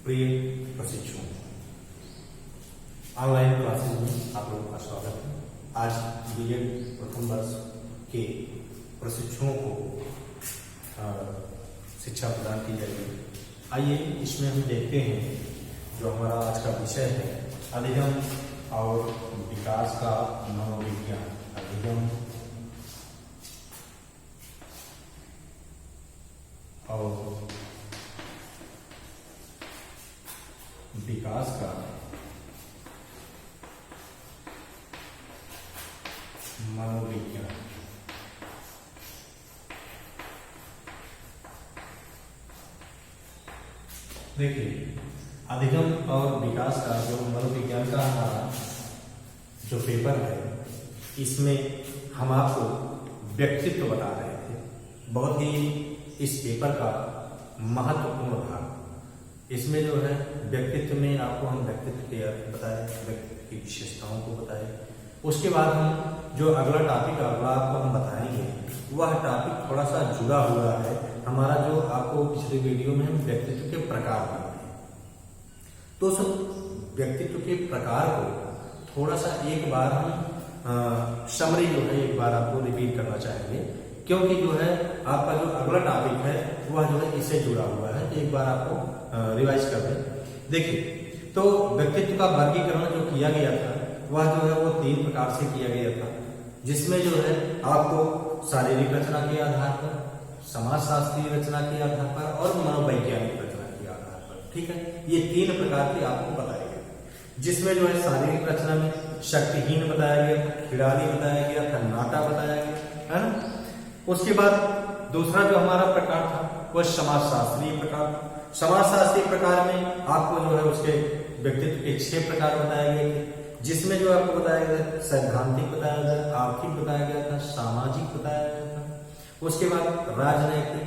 प्रिय प्रशिक्षुओं, online classes में आप लोगों का स्वागत है। आज बीएड प्रथम वर्ष के प्रशिक्षुओं को शिक्षा प्रदान की जाएगी। आइए इसमें हम देखते हैं जो हमारा आज का विषय है, अधिगम और विकास का मनोविज्ञान। अधिगम और विकास का मनोविज्ञान। देखिए, अधिगम और विकास का जो मनोविज्ञान का हमारा जो पेपर है, इसमें हम आपको व्यक्तित्व बता रहे थे। बहुत ही इस पेपर का महत्वपूर्ण भाग, इसमें जो है व्यक्तित्व में आपको हम व्यक्तित्व के अर्थ बताए, व्यक्तित्व की विशेषताओं को बताए। उसके बाद हम जो अगला टॉपिक अगला आपको हम बताएंगे, वह टॉपिक थोड़ा सा जुड़ा हुआ है हमारा, जो आपको पिछले वीडियो में हम व्यक्तित्व के प्रकार बताए। तो सब व्यक्तित्व के प्रकार को थोड़ा सा एक बार हम समरी जो है एक बार आपको रिपीट करना चाहेंगे, क्योंकि जो है आपका जो अगला टॉपिक है वह जो है इससे जुड़ा हुआ है। एक बार आपको रिवाइज कर दें। देखिए, तो व्यक्तित्व का वर्गीकरण जो किया गया था वह जो है वो 3 प्रकार से किया गया था, जिसमें जो है आपको शारीरिक रचना के आधार पर, समाजशास्त्रीय रचना के आधार पर और मनोवैज्ञानिक रचना के आधार पर। ठीक है, ये 3 प्रकार के आपको बताए गए, जिसमें जो है शारीरिक रचना में शक्तिहीन बताया गया था, खिलाड़ी बताया गया था, नाटा बताया गया है ना। उसके बाद दूसरा जो हमारा प्रकार था वह समाजशास्त्रीय प्रकार। समाजशास्त्रीय प्रकार में आपको जो है उसके व्यक्तित्व के 6 प्रकार बताए गए थे, जिसमें जो आपको बताया गया सैद्धांतिक बताया गया, आर्थिक बताया गया था, सामाजिक बताया गया था। उसके बाद राजनैतिक,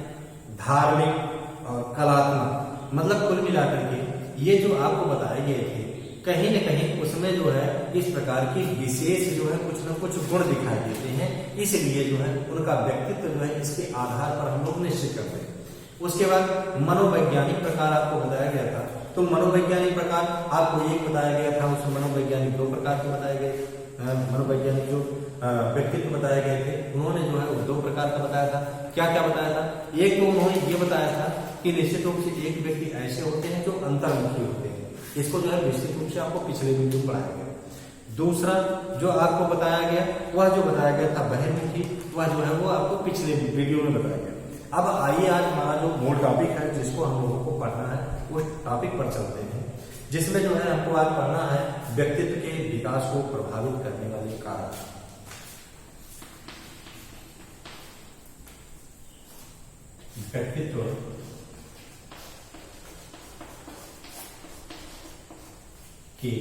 धार्मिक और कलात्मक, मतलब कुल मिलाकर के ये जो आपको बताए गए थे, कहीं न कहीं उसमें जो है इस प्रकार की विशेष जो है कुछ न कुछ गुण दिखाई देते हैं, इसलिए जो है उनका व्यक्तित्व जो है इसके आधार पर हम लोग निश्चित करते हैं। उसके बाद मनोवैज्ञानिक प्रकार आपको बताया गया था। तो मनोवैज्ञानिक प्रकार आपको एक बताया गया था, उसमें मनोवैज्ञानिक 2 प्रकार के बताए गए। मनोवैज्ञानिक जो व्यक्तित्व बताए गए थे, उन्होंने जो है 2 प्रकार का बताया था। क्या क्या बताया था? एक तो उन्होंने ये बताया था कि निश्चित रूप से एक व्यक्ति ऐसे होते हैं जो अंतर्मुखी होते हैं, इसको जो है निश्चित रूप से आपको पिछले वीडियो में पढ़ाया गया। दूसरा जो आपको बताया गया, वह जो बताया गया था बहिर्मुखी, वह जो है वो आपको पिछले वीडियो में बताया गया। अब आइए आज हमारा जो मूल टॉपिक है, जिसको हम लोगों को पढ़ना है, उस टॉपिक पर चलते हैं, जिसमें जो है हमको आज पढ़ना है व्यक्तित्व के विकास को प्रभावित करने वाले कारक। व्यक्तित्व के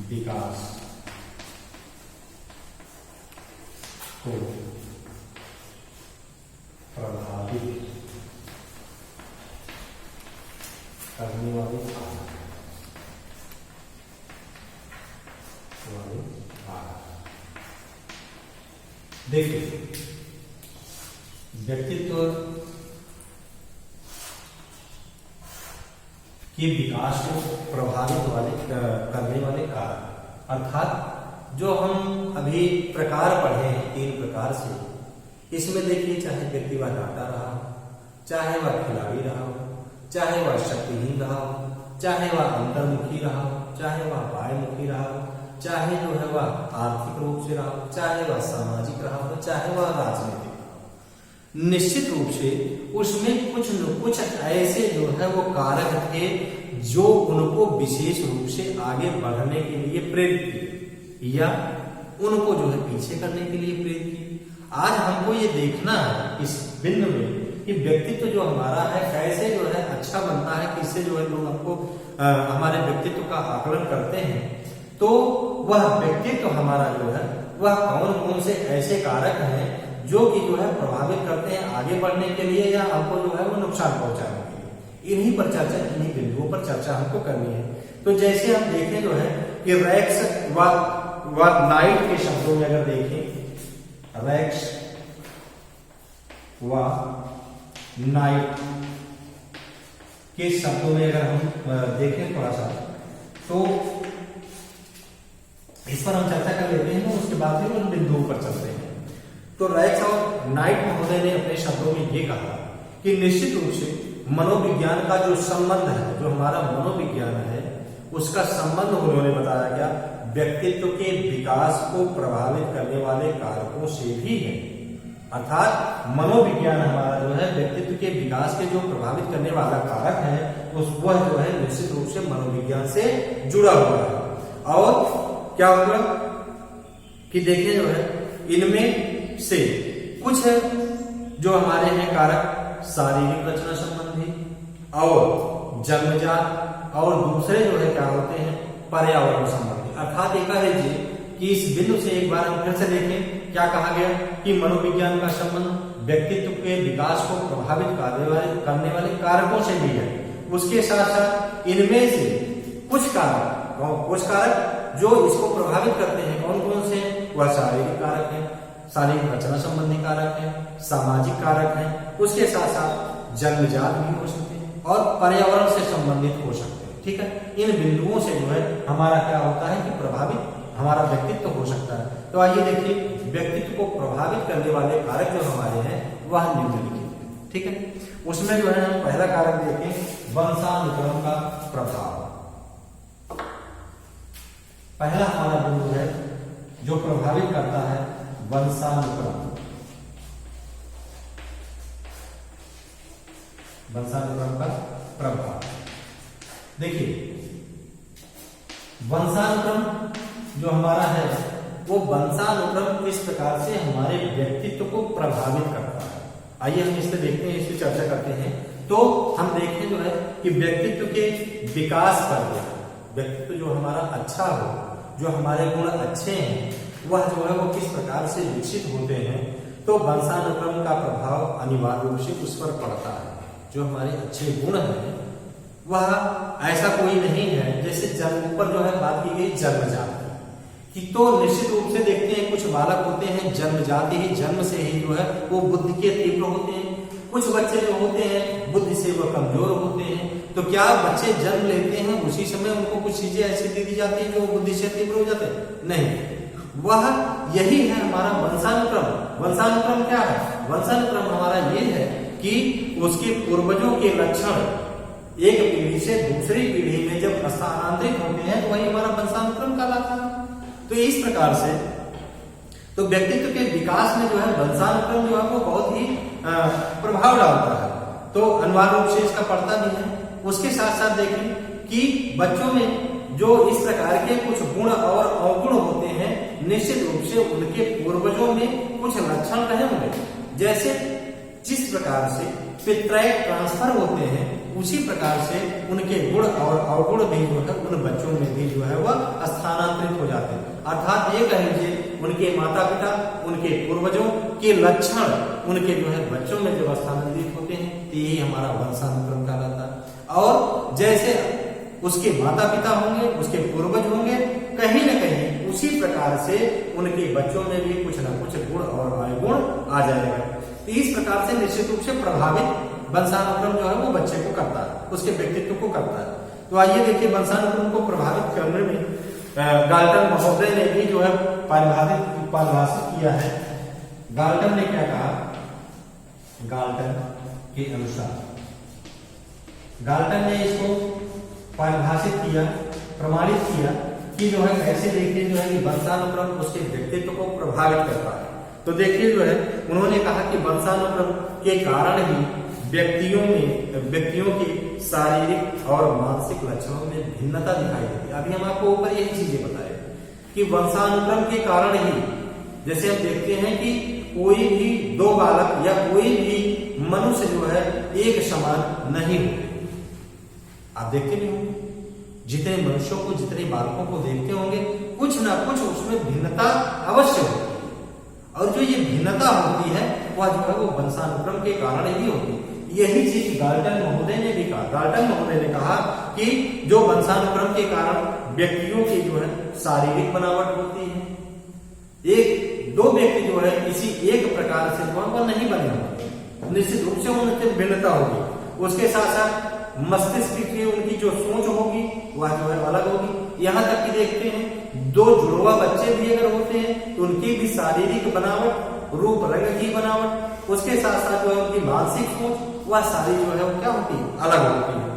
विकास को प्रभावित करने वाले कारक। देखिए, व्यक्तित्व के विकास को प्रभावित करने वाले कारक, अर्थात जो हम अभी प्रकार पढ़े हैं 3 प्रकार से, इसमें देखिए चाहे व्यक्ति वह नाटा रहा हो, चाहे वह खिलाड़ी रहा हो, चाहे वह शक्तिहीन रहा हो, चाहे वह अंतर्मुखी रहा हो, चाहे वह बाह्यमुखी रहा हो, चाहे जो है वह आर्थिक रूप से रहा हो, चाहे वह सामाजिक रहा हो, चाहे वह राजनीतिक रहा हो, निश्चित रूप से उसमें कुछ न कुछ ऐसे जो है वो कारक थे जो उनको विशेष रूप से आगे बढ़ने के लिए प्रेरित किए या उनको जो है पीछे करने के लिए प्रेरित किए। आज हमको ये देखना है इस बिंदु में कि व्यक्तित्व जो हमारा है कैसे जो है अच्छा बनता है, किससे जो है लोग हमको हमारे व्यक्तित्व का आकलन करते हैं। तो वह व्यक्तित्व हमारा जो है वह कौन कौन से ऐसे कारक हैं जो कि जो है प्रभावित करते हैं आगे बढ़ने के लिए या हमको जो है वो नुकसान पहुंचाने के लिए। इन्हीं पर चर्चा, इन्हीं बिंदुओं पर चर्चा हमको करनी है। तो जैसे हम देखें जो है कि रैक्स व नाइट के शब्दों में अगर देखें, रैक्स व नाइट के शब्दों में अगर हम देखें थोड़ा सा, तो इस पर हम चर्चा कर लेते हैं, तो उसके बाद फिर उन बिंदुओं पर चलते हैं। तो रैक्स और नाइट महोदय ने अपने शब्दों में ये कहा कि निश्चित रूप से मनोविज्ञान का जो संबंध है, जो हमारा मनोविज्ञान है, उसका संबंध उन्होंने बताया गया व्यक्तित्व के विकास को प्रभावित करने वाले कारकों से भी है। अर्थात मनोविज्ञान हमारा जो है व्यक्तित्व के विकास के जो प्रभावित करने वाला कारक है, वह जो है निश्चित रूप से मनोविज्ञान से जुड़ा हुआ है। और क्या होगा कि देखिए जो है इनमें से कुछ जो हमारे हैं कारक शारीरिक रचना संबंधी और जन्मजात, और दूसरे जो है क्या होते हैं पर्यावरण संबंधी। अर्थात एक कह लीजिए कि इस बिंदु से एक बार हम फिर से देखें, क्या कहा गया कि मनोविज्ञान का संबंध व्यक्तित्व के विकास को प्रभावित करने वाले कारकों से भी है। उसके साथ साथ इनमें से कुछ कारक जो इसको प्रभावित करते हैं, कौन कौन से? वह शारीरिक कारक है, शारीरिक रचना संबंधी कारक है, सामाजिक कारक है, उसके साथ साथ जन्मजात भी हो सकते हैं और पर्यावरण से संबंधित हो सकते हैं। ठीक है, इन बिंदुओं से जो है हमारा क्या होता है कि प्रभावित हमारा व्यक्तित्व हो सकता है। तो आइए देखिए, व्यक्तित्व को प्रभावित करने वाले कारक जो हमारे हैं वह निम्नलिखित है। ठीक है, उसमें जो है हम पहला कारक देखें वंशानुक्रम का प्रभाव। पहला हमारा बिंदु है जो प्रभावित करता है वंशानुक्रम। वंशानुक्रम का प्रभाव देखिए, वंशानुक्रम जो हमारा है वो वंशानुक्रम इस प्रकार से हमारे व्यक्तित्व को प्रभावित करता है। आइए हम इस पे देखते हैं, इसकी चर्चा करते हैं। तो हम देखें जो है कि व्यक्तित्व के विकास पर, व्यक्तित्व जो हमारा अच्छा हो, जो हमारे गुण अच्छे हैं, वह जो है वो किस प्रकार से विकसित होते हैं, तो वंशानुक्रम का प्रभाव अनिवार्य रूप से उस पर पड़ता है। जो हमारे अच्छे गुण हैं वह ऐसा कोई नहीं है, जैसे जन्म ऊपर जो है बात की गई जन्मजात की, तो निश्चित रूप से देखते हैं कुछ बालक होते हैं जन्मजाति ही, जन्म से ही जो है वो बुद्धि के तीव्र होते हैं। कुछ बच्चे जो होते हैं बुद्धि से वह कमजोर होते हैं। तो क्या बच्चे जन्म लेते हैं उसी समय उनको कुछ चीजें ऐसी दे दी जाती है जो बुद्धि से तीव्र हो जाते हैं? नहीं, वह यही है हमारा वंशानुक्रम। वंशानुक्रम क्या है? वंशानुक्रम हमारा ये है कि उसके पूर्वजों के लक्षण एक पीढ़ी से दूसरी पीढ़ी में जब स्थानांतरित होते हैं तो वही हमारा वंशानुक्रम कहलाता है। तो इस प्रकार से तो व्यक्तित्व के विकास में जो है वंशानुक्रम जो है वो बहुत ही प्रभाव डालता है। तो अनिवार्य रूप से इसका पड़ता भी है। उसके साथ साथ देखें कि बच्चों में जो इस प्रकार के कुछ गुण और अवगुण होते हैं, निश्चित रूप से उनके पूर्वजों में कुछ लक्षण रहे होंगे। जैसे जिस प्रकार से पितृयक ट्रांसफर होते हैं, उसी प्रकार से उनके गुण और अवगुण भी जो है उन बच्चों में भी जो है वह स्थानांतरित हो जाते हैं। अर्थात ये कह लीजिए उनके माता पिता, उनके पूर्वजों के लक्षण उनके जो है बच्चों में जब स्थानांतरित होते हैं तो यही हमारा वंशानुक्रम कहलाता है। और जैसे उसके माता पिता होंगे, उसके पूर्वज होंगे, कहीं न कहीं उसी प्रकार से उनके बच्चों में भी कुछ न कुछ गुण और अवगुण आ जाएगा। तो इस प्रकार से निश्चित रूप से प्रभावित वंशानुक्रम जो है वो बच्चे को करता है, उसके व्यक्तित्व को करता है। तो आइए देखिए, वंशानुक्रम को प्रभावित करने में गाल्टन महोदय ने भी जो है परिभाषित किया है। गाल्टन ने क्या कहा? गाल्टन के अनुसार, गाल्टन ने इसको परिभाषित किया, प्रमाणित किया कि जो है कैसे देखिए जो है कि वंशानुक्रम उसके व्यक्तित्व को प्रभावित करता है। तो देखिए जो है उन्होंने कहा कि वंशानुक्रम के कारण ही व्यक्तियों के शारीरिक और मानसिक लक्षणों में भिन्नता दिखाई देती है। अभी हम आपको ऊपर यही चीजें बताए कि वंशानुक्रम के कारण ही, जैसे हम देखते हैं कि कोई भी दो बालक या कोई भी मनुष्य जो है एक समान नहीं होते। आप देखते भी होंगे, जितने मनुष्यों को, जितने बालकों को देखते होंगे, कुछ ना कुछ उसमें भिन्नता अवश्य होती है। और जो ये भिन्नता होती है वह जो है वो वंशानुक्रम के कारण ही होती है। यही चीज गाल्टन महोदय ने भी कहा। गाल्टन महोदय ने कहा कि जो वंशानुक्रम के कारण व्यक्तियों की जो है शारीरिक बनावट होती है, एक दो व्यक्ति जो है किसी एक प्रकार से जो है वह नहीं बने होते, निश्चित रूप से उनकी भिन्नता होगी। उसके साथ साथ मस्तिष्क की उनकी जो सोच होगी वह जो है अलग होगी। यहाँ तक कि देखते हैं दो जुड़वा बच्चे भी अगर होते हैं तो उनकी भी शारीरिक बनावट, रूप रंग की बनावट, उसके साथ साथ जो है उनकी मानसिक सोच वह सारी जो है वो क्या होती है, अलग होती है।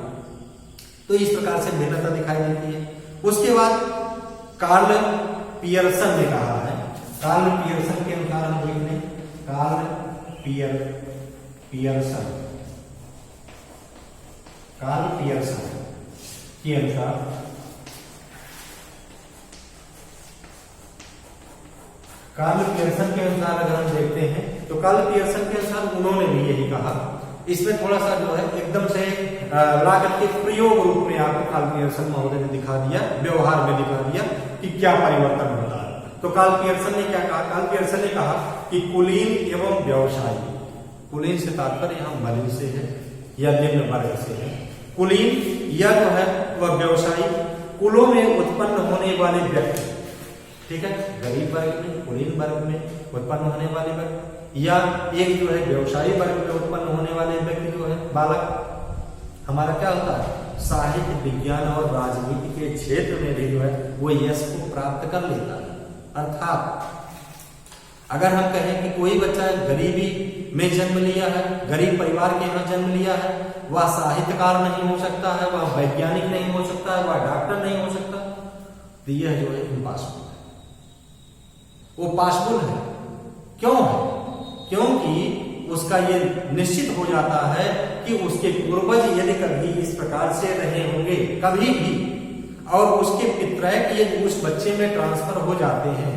तो इस प्रकार से भिन्नता दिखाई देती है। उसके बाद कार्ल पियर्सन ने कहा है, कार्ल पियर्सन के अनुसार हम देख लें, कार्ल पियर्सन के अनुसार कार्ल पियर्सन के अनुसार अगर हम देखते हैं तो कार्ल पियर्सन के अनुसार उन्होंने भी यही कहा। इसमें थोड़ा सा जो है एकदम से ला करके प्रयोग रूप में आपको कार्ल पियर्सन महोदय ने दिखा दिया, व्यवहार में दिखा दिया कि क्या परिवर्तन होता है। तो कार्ल पियर्सन ने क्या कहा, कार्ल पियर्सन ने कहा कि कुलीन एवं व्यवसायी, कुलीन से तात्पर्य यहाँ मलिन से है या निम्न वर्ग से है, कुलीन या जो है वह व्यवसायी, कुलों में उत्पन्न होने वाले व्यक्ति, ठीक है, गरीब वर्ग में, कुलीन वर्ग में उत्पन्न होने वाले व्यक्ति, या एक जो है व्यवसायी वर्ग में उत्पन्न होने वाले व्यक्ति जो है बालक। हमारा क्या होता है, साहित्य, विज्ञान और राजनीति के क्षेत्र में भी जो है वो यश को प्राप्त कर लेता है। अर्थात अगर हम कहें कि कोई बच्चा गरीबी में जन्म लिया है, गरीब परिवार के यहाँ जन्म लिया है, वह साहित्यकार नहीं हो सकता है, वह वैज्ञानिक नहीं हो सकता है, वह डॉक्टर नहीं हो सकता, तो यह जो है इम्पॉसिबल है, वो पॉसिबल है। क्यों है? क्योंकि उसका ये निश्चित हो जाता है कि उसके पूर्वज यदि कभी इस प्रकार से रहे होंगे कभी भी, और उसके पितृक यदि उस बच्चे में ट्रांसफर हो जाते हैं,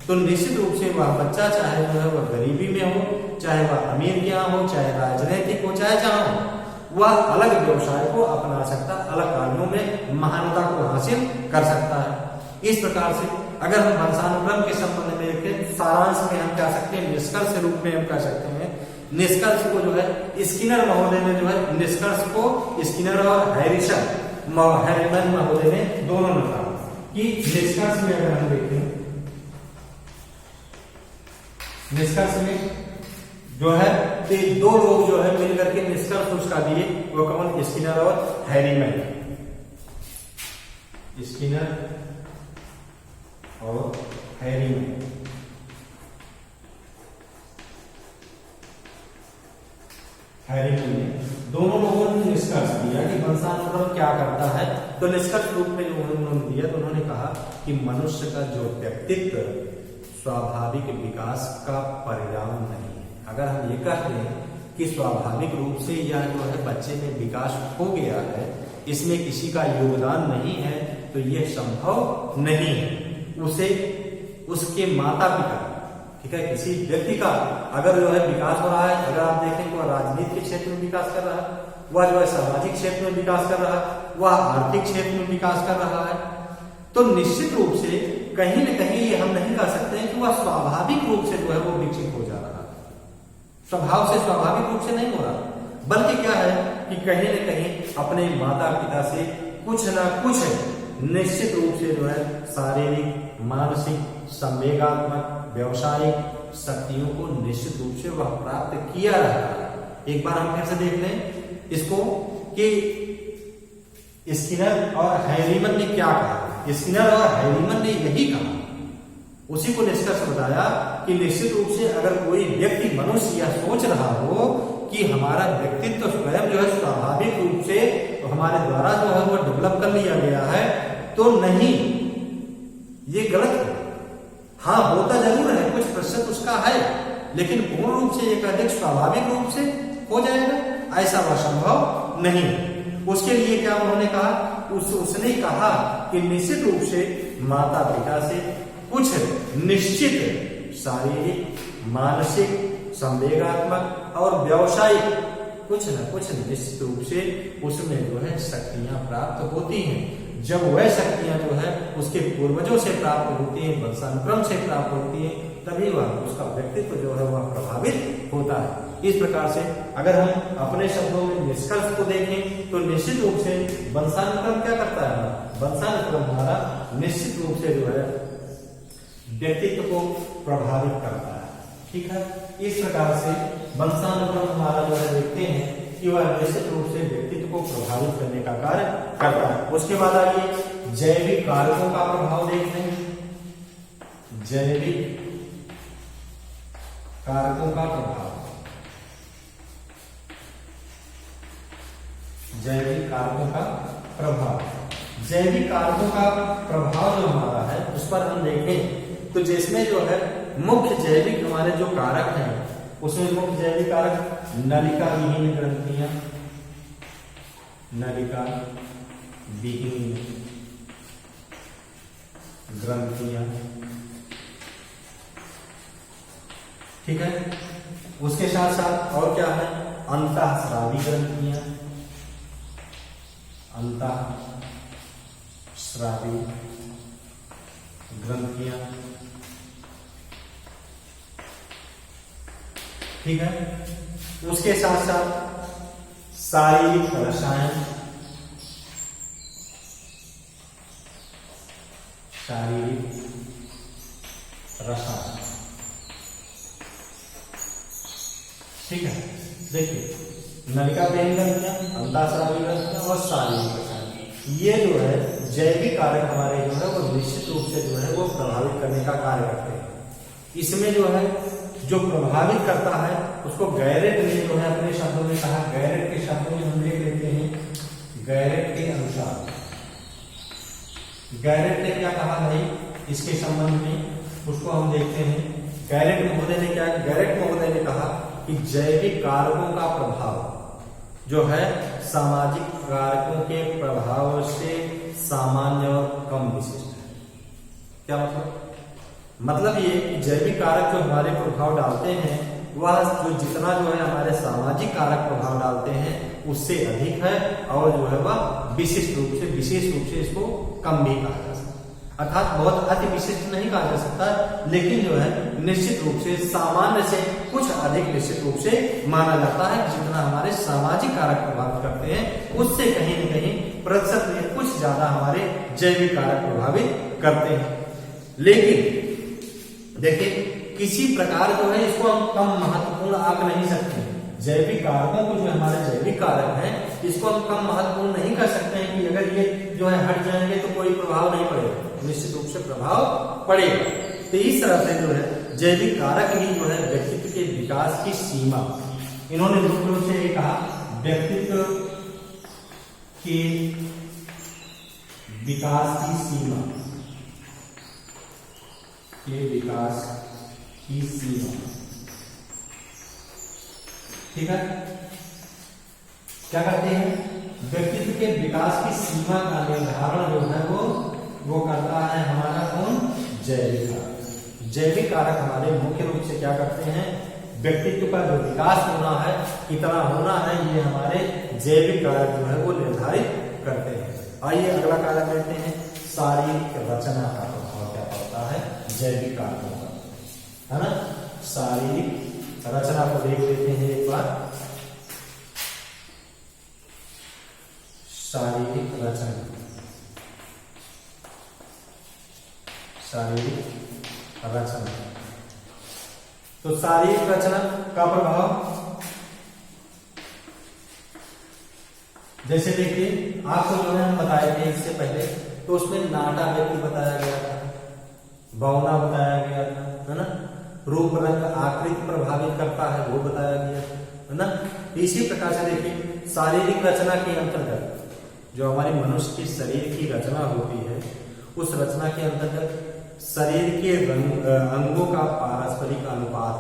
तो निश्चित रूप से वह बच्चा चाहे जो है वह गरीबी में हो, चाहे वह अमीर के यहाँ हो, चाहे राजनीतिक हो, चाहे जहां हो, वह अलग व्यवसाय को अपना सकता, अलग कार्यों में महानता को हासिल कर सकता है। इस प्रकार से अगर हम वंशानुक्रम के संबंध में देखें, सारांश में हम कह सकते हैं, निष्कर्ष रूप में हम कह सकते हैं, निष्कर्ष को जो है स्किनर महोदय ने जो है निष्कर्ष को स्किनर और हैरीमैन महोदय ने दोनों ने कहा कि निष्कर्ष में अगर हम देखें, निष्कर्ष में जो है दो लोग जो है मिलकर के निष्कर्ष उसका दिए, वो कौन, स्किनर और हैरीमैन, स्किनर और हैरीमैन। हैरीमैन ने दोनों लोगों ने निष्कर्ष दिया कि वंशानुक्रम क्या करता है। तो निष्कर्ष रूप में जो उन्होंने दिया, तो उन्होंने कहा कि मनुष्य का जो व्यक्तित्व स्वाभाविक विकास का परिणाम नहीं है। अगर हम ये कहते हैं कि स्वाभाविक रूप से यह जो है बच्चे में विकास हो गया है, इसमें किसी का योगदान नहीं है, तो यह संभव नहीं है। उसे उसके माता पिता, ठीक है, किसी व्यक्ति का अगर जो है विकास हो रहा है, अगर आप देखें तो राजनीति के क्षेत्र में विकास कर रहा है, वह जो है सामाजिक क्षेत्र में विकास कर रहा है, वह आर्थिक क्षेत्र में विकास कर रहा है, तो निश्चित रूप से कहीं न कहीं ये हम नहीं कह सकते हैं कि वह स्वाभाविक रूप से जो है वो विकसित हो जा रहा है। स्वभाव से स्वाभाविक रूप से नहीं हो रहा, बल्कि क्या है कि कहीं न कहीं अपने माता पिता से कुछ ना कुछ निश्चित रूप से जो है शारीरिक, मानसिक, संवेगात्मक, व्यावसायिक शक्तियों को निश्चित रूप से वह प्राप्त किया रहता है। एक बार हम फिर से देख लें इसको कि स्किनर और हैरीमैन ने क्या कहा। स्किनर और हैरीमैन ने यही कहा, उसी को निष्कर्ष बताया कि निश्चित रूप से अगर कोई व्यक्ति, मनुष्य यह सोच रहा हो कि हमारा व्यक्तित्व तो स्वयं जो है स्वाभाविक रूप से तो हमारे द्वारा जो है वो डेवलप कर लिया गया है, तो नहीं, ये गलत है। हाँ, होता जरूर है, कुछ प्रतिशत उसका है, लेकिन पूर्ण रूप से एक अधिक स्वाभाविक रूप से हो जाएगा, ऐसा वह संभव नहीं। उसके लिए क्या उन्होंने कहा, उसने कहा कि निश्चित रूप से माता पिता से कुछ निश्चित शारीरिक, मानसिक, संवेगात्मक और व्यावसायिक कुछ न कुछ निश्चित रूप से उसमें जो है शक्तियां प्राप्त होती हैं। जब वह शक्तियां जो है उसके पूर्वजों से प्राप्त होती हैं, वंशानुक्रम से प्राप्त होती हैं, तभी वह उसका व्यक्तित्व जो है वह प्रभावित होता है। इस प्रकार से अगर हम अपने शब्दों में निष्कर्ष को देखें तो निश्चित रूप से वंशानुक्रम क्या करता है, वंशानुक्रम हमारा निश्चित रूप से जो है व्यक्तित्व को प्रभावित करता है। ठीक है, इस प्रकार से वंशानुक्रम हमारा जो है देखते हैं कि वह निश्चित रूप से व्यक्तित्व को प्रभावित करने का कार्य करता है। उसके बाद आइए जैविक कारकों का प्रभाव देखते हैं। जैविक कारकों का प्रभाव, जैविक कारकों का प्रभाव, जैविक कारकों का प्रभाव जो हमारा है उस पर हम देखें तो जिसमें जो है मुख्य जैविक हमारे जो कारक हैं उसमें मुख्य जैविक कारक नलिका विहीन ग्रंथियां, नलिका विहीन ग्रंथियां, ठीक है। उसके साथ साथ और क्या है, अंतःस्रावी ग्रंथियां, अंतःस्रावी ग्रंथियां, ठीक है। उसके साथ साथ शारीरिक रसायन, शारीरिक रसायन, ठीक है। देखिए नलिका विहीन ग्रंथियां, अंतःस्रावी ग्रंथियां और शारीरिक रसायन, ये जो है जैविक कारक हमारे जो है वो निश्चित रूप से जो है वो प्रभावित करने का कार्य करते हैं। इसमें जो है जो प्रभावित करता है उसको गैरेट ने जो है अपने शब्दों में कहा, गैरेट के शब्दों में हम देख लेते हैं। गैरेट के अनुसार, गैरेट ने क्या कहा भाई इसके संबंध में, उसको हम देखते हैं। गैरेट महोदय ने क्या, गैरेट महोदय ने कहा कि जैविक कारकों का प्रभाव जो है सामाजिक कारकों के प्रभाव से सामान्य और कम विशिष्ट है। क्या मतलब ये कि जैविक कारक जो हमारे प्रभाव डालते हैं वह जो जितना जो है हमारे सामाजिक कारक प्रभाव डालते हैं उससे अधिक है, और जो है वह विशिष्ट रूप से, विशेष रूप से इसको कम भी कहा जा सकता है। अर्थात बहुत अति विशिष्ट नहीं कहा जा सकता, लेकिन जो है निश्चित रूप से सामान्य से कुछ अधिक निश्चित रूप से माना जाता है। जितना हमारे सामाजिक कारक प्रभावित करते हैं उससे कहीं न कहीं प्रतिशत में कुछ ज्यादा हमारे जैविक कारक प्रभावित करते हैं। लेकिन देखिए किसी प्रकार जो है इसको हम कम महत्वपूर्ण आंक नहीं सकते। जैविक कारकों को जो हमारे जैविक कारक हैं इसको हम कम महत्वपूर्ण नहीं कर सकते हैं कि अगर ये जो है हट जाएंगे तो कोई प्रभाव नहीं पड़ेगा, निश्चित रूप से प्रभाव पड़ेगा। तो इस तरह से जो है जैविक कारक ही जो है व्यक्तित्व के विकास की सीमा, इन्होंने मुख्य रूप से ये कहा व्यक्तित्व के विकास की सीमा, के विकास की सीमा, ठीक है। क्या करते हैं, व्यक्तित्व के विकास की सीमा का निर्धारण जो है वो करता है हमारा कौन, जैविक कारक। जैविक कारक हमारे मुख्य रूप से क्या करते हैं, व्यक्तित्व का जो विकास होना है, कितना होना है, ये हमारे जैविक कारक जो है वो निर्धारित करते हैं। आइए अगला कारक लेते हैं, शारीरिक रचना का प्रभाव क्या पड़ता है जैविक कारकों का, है ना। शारीरिक रचना को देख लेते हैं एक बार। शारीरिक रचना, शारीरिक रचना, तो शारीरिक रचना का प्रभाव जैसे देखिए आपको जो है हम बताए थे इससे पहले, तो उसमें नाटा व्यक्ति बताया गया था, भावना बताया गया था, है ना। रूप रंग आकृति प्रभावित करता है वो बताया गया है ना। इसी प्रकार से देखिए शारीरिक रचना के अंतर्गत जो हमारी मनुष्य की शरीर की रचना होती है, उस रचना के अंतर्गत शरीर के अंगों का पारस्परिक अनुपात,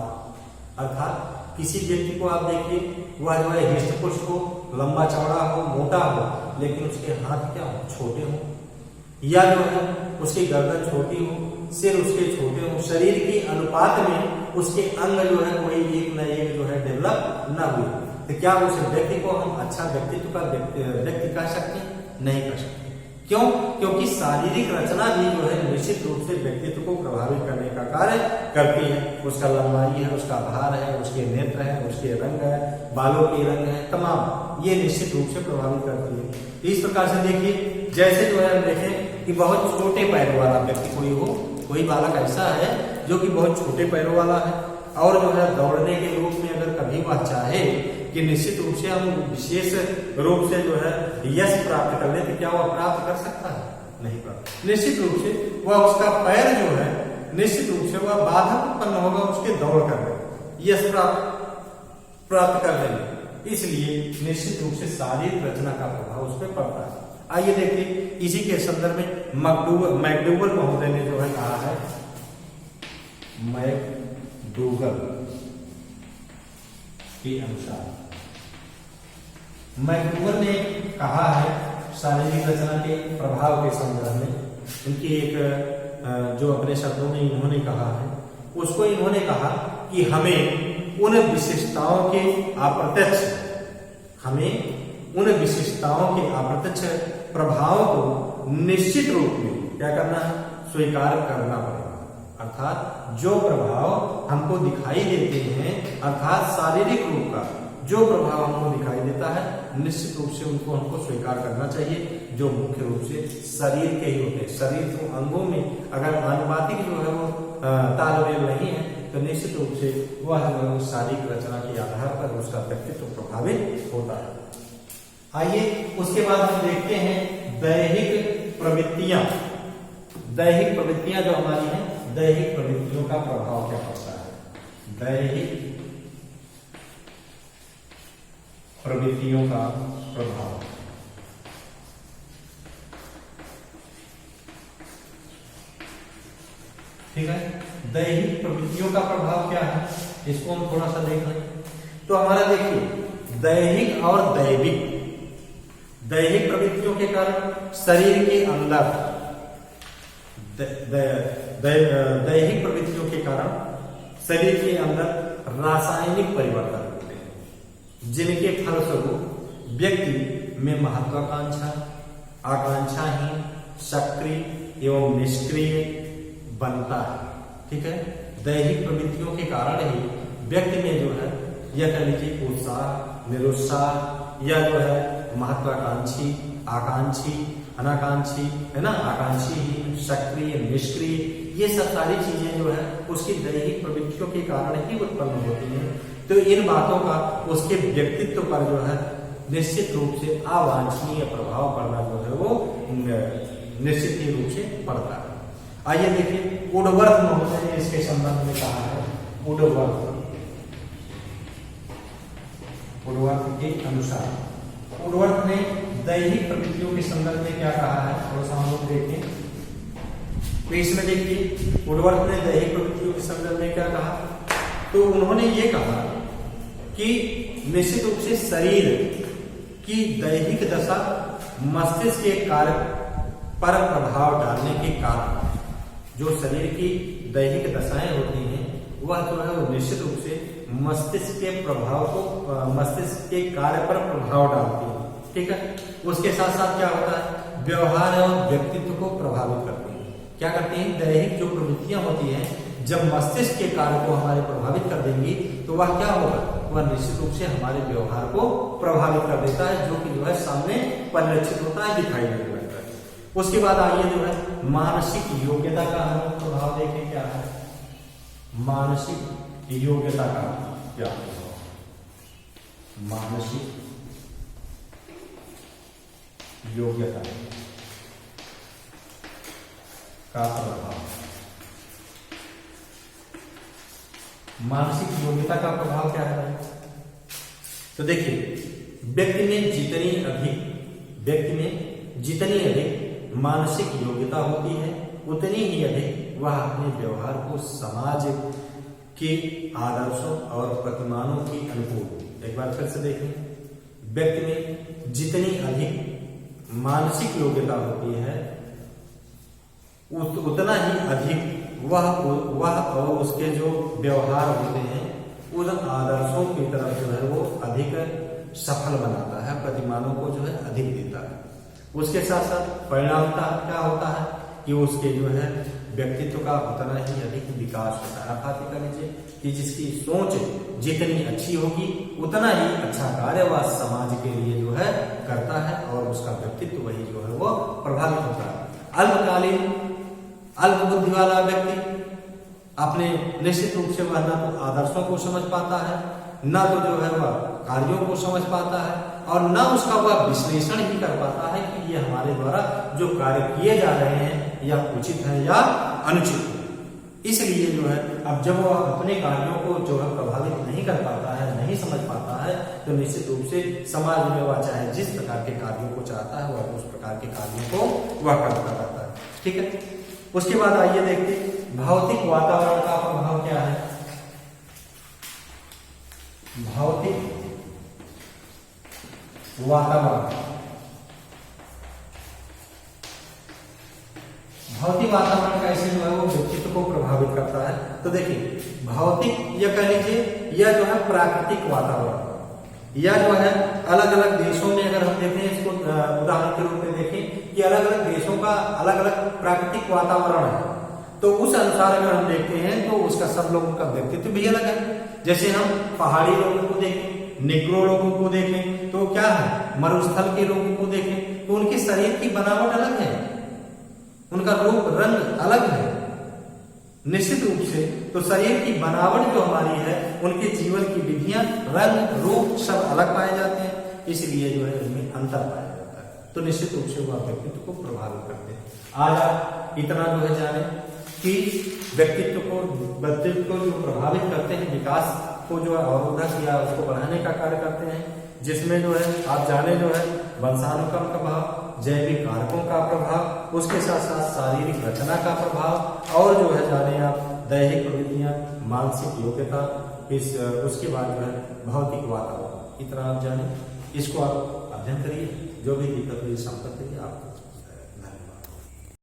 अर्थात किसी व्यक्ति को आप देखिए वह जो है हिष्ट पुष्ट हो, लंबा चौड़ा हो, मोटा हो, लेकिन उसके हाथ क्या हो, छोटे हो, या जो है उसकी गर्दन छोटी हो, सिर उसके छोटे हो, शरीर के अनुपात में उसके अंग जो है कोई एक न एक जो है डेवलप न हुए, तो क्या उस व्यक्ति को हम अच्छा व्यक्तित्व का व्यक्ति कह सकते हैं? नहीं कर सकते। क्यों? क्योंकि शारीरिक रचना भी जो है निश्चित रूप से व्यक्तित्व को प्रभावित करने का कार्य करती है। उसका लंबाई है, उसका भार है, उसके नेत्र है, उसके रंग है, बालों के रंग है, तमाम ये निश्चित रूप से प्रभावित करती है। इस प्रकार से देखिए जैसे जो है हम देखें कि बहुत छोटे पैरों वाला व्यक्ति कोई हो, कोई बालक ऐसा है जो कि बहुत छोटे पैरों वाला है और जो है दौड़ने के रूप में अगर कभी वह चाहे कि निश्चित रूप से हम विशेष रूप से जो है यश प्राप्त कर ले, तो क्या वह प्राप्त कर सकता है? नहीं प्राप्त। निश्चित रूप से वह उसका पैर जो है निश्चित रूप से वह बाधक उत्पन्न होगा उसके दौड़ करने, यश प्राप्त करने में। इसलिए निश्चित रूप से शारीरिक रचना का प्रभाव उस पर पड़ता है। आइए देखिए इसी के संदर्भ में मैकडूगल महोदय ने जो है कहा है, मैकडूगल के अनुसार, मैकडूगल ने कहा है शारीरिक रचना के प्रभाव के संदर्भ में, उनकी एक जो अपने शब्दों में इन्होंने कहा है उसको इन्होंने कहा कि हमें उन विशेषताओं के अप्रत्यक्ष प्रभाव को निश्चित रूप में क्या करना है? स्वीकार करना पड़ेगा। अर्थात जो प्रभाव हमको दिखाई देते हैं, अर्थात शारीरिक रूप का जो प्रभाव हमको दिखाई देता है, निश्चित रूप से उनको हमको स्वीकार करना चाहिए, जो मुख्य रूप से शरीर के ही होते हैं। शरीर के अंगों में अगर आनुपातिक जो है वो तालमेल नहीं है, तो निश्चित रूप से वह शारीरिक रचना के आधार पर उसका व्यक्तित्व प्रभावित होता है। आइए उसके बाद हम देखते हैं दैहिक प्रवृत्तियां। दैहिक प्रवृत्तियां जो हमारी हैं, दैहिक प्रवृत्तियों का प्रभाव क्या पड़ता है? दैहिक प्रवृत्तियों का प्रभाव। ठीक है, दैहिक प्रवृत्तियों का प्रभाव क्या है, इसको हम थोड़ा सा देख लें। तो हमारा देखिए दैहिक और दैहिक प्रवृत्तियों के कारण शरीर के अंदर दैहिक प्रवृत्तियों के कारण शरीर के अंदर रासायनिक परिवर्तन होते हैं, जिनके फलस्वरूप व्यक्ति में महत्वाकांक्षा, आकांक्षाहीन, सक्रिय एवं निष्क्रिय बनता है। ठीक है, दैहिक प्रवृत्तियों के कारण ही व्यक्ति में जो है यह कह लीजिए उत्साह, निरुत्साह या जो है महत्वाकांक्षी, आकांक्षी, अनाकांक्षी, है ना, आकांक्षी, सक्रिय, निष्क्रिय, ये सब सारी चीजें जो है उसकी दैहिक प्रवृत्तियों के कारण ही उत्पन्न होती हैं। तो इन बातों का उसके व्यक्तित्व पर जो है निश्चित रूप से अवांछनीय प्रभाव पड़ना जो है वो निश्चित ही रूप से पड़ता है। आइए देखिए वुडवर्थ महोदय ने इसके संबंध में कहा है, वुडवर्थ के अनुसार, वुडवर्थ ने दैहिक प्रवृत्तियों के संदर्भ में क्या कहा है, थोड़ा सा हम लोग देखें। तो इसमें देखिए वुडवर्थ ने दैहिक प्रवृत्तियों के संदर्भ में क्या कहा, तो उन्होंने ये कहा कि निश्चित रूप से शरीर की दैहिक दशा मस्तिष्क के कार्य पर प्रभाव डालने के कारण जो शरीर की दैहिक दशाएं होती हैं वह जो है वो निश्चित रूप से मस्तिष्क के प्रभाव को, मस्तिष्क के कार्य पर प्रभाव डालती है। ठीक है, उसके साथ साथ क्या होता है, व्यवहार और व्यक्तित्व को प्रभावित करती है। क्या करती हैं, दैहिक जो प्रवृत्तियां होती हैं जब मस्तिष्क के कार्य को हमारे प्रभावित कर देंगी तो वह क्या होगा, वह निश्चित रूप से हमारे व्यवहार को प्रभावित कर देता है, जो कि जो है सामने परिलक्षित होता है, दिखाई देने लगता है। उसके बाद आइए जो है मानसिक योग्यता का हम प्रभाव देखें क्या है, मानसिक योग्यता का क्या प्रभाव, मानसिक योग्यता का प्रभाव। मानसिक योग्यता का प्रभाव क्या है, तो देखिए व्यक्ति में जितनी अधिक मानसिक योग्यता होती है उतनी ही अधिक वह अपने व्यवहार को समाज के आदर्शों और प्रतिमानों के अनुकूल, एक बार फिर से देखें, व्यक्ति में जितनी अधिक मानसिक योग्यता होती है उतना ही अधिक वह और उसके जो व्यवहार होते हैं उन आदर्शों की तरफ जो है वो अधिक सफल बनाता है, प्रतिमानों को जो है अधिक देता है। उसके साथ साथ परिणामता क्या होता है कि उसके जो है व्यक्तित्व का उतना ही अधिक विकास होता है। अर्थात कह लीजिए कि जिसकी सोच जितनी अच्छी होगी उतना ही अच्छा कार्य वह समाज के लिए जो है करता है और उसका व्यक्तित्व वही जो है वो प्रभावित होता है। अल्पकालीन अल्प बुद्धि वाला व्यक्ति अपने निश्चित रूप से वह ना तो आदर्शों को समझ पाता है ना तो जो है वह कार्यों को समझ पाता है और ना उसका वह विश्लेषण ही कर पाता है कि ये हमारे द्वारा जो कार्य किए जा रहे हैं या उचित है या अनुचित है। इसलिए जो है अब जब वह अपने कार्यों को जो है प्रभावित नहीं कर पाता है, नहीं समझ पाता है, तो निश्चित रूप से समाज में वह चाहे जिस प्रकार के कार्यों को चाहता है वह उस प्रकार के कार्यों को वह करता रहता है। ठीक है, उसके बाद आइए देखते हैं भौतिक वातावरण का प्रभाव क्या है। भौतिक वातावरण, भौतिक वातावरण कैसे जो है वो व्यक्तित्व को प्रभावित करता है। तो देखिए भौतिक या कह लीजिए यह जो है प्राकृतिक वातावरण, या जो है अलग अलग देशों में अगर हम देखें इसको उदाहरण के रूप में देखें कि अलग अलग देशों का अलग अलग प्राकृतिक वातावरण है, तो उस अनुसार अगर हम देखते हैं तो उसका सब लोगों का व्यक्तित्व भी अलग है। जैसे हम पहाड़ी लोगों को देखें, निग्रो लोगों को देखें तो क्या है, मरुस्थल के लोगों को देखें तो उनके शरीर की बनावट अलग है, उनका रूप रंग अलग है। निश्चित रूप से तो शरीर की बनावट जो हमारी है, उनके जीवन की विधियां, रंग, रूप सब अलग पाए जाते हैं, इसलिए जो है इनमें अंतर पाया जाता है। तो निश्चित रूप से वह व्यक्तित्व को प्रभावित करते हैं। आज आप इतना जो है जाने कि व्यक्तित्व को जो प्रभावित करते हैं, विकास को जो है अवरोधक या उसको बढ़ाने का कार्य करते हैं, जिसमें जो है आप जाने जो है वंशानुक्रम का प्रभाव, जैविक कारकों का प्रभाव, उसके साथ साथ शारीरिक रचना का प्रभाव और जो है जाने आप दैहिक प्रवृत्तियां, मानसिक योग्यता, उसके बाद जो है भौतिक वातावरण, इतना आप जाने। इसको आप अध्ययन करिए, जो भी दिक्कत हुई संपर्क करिए आप।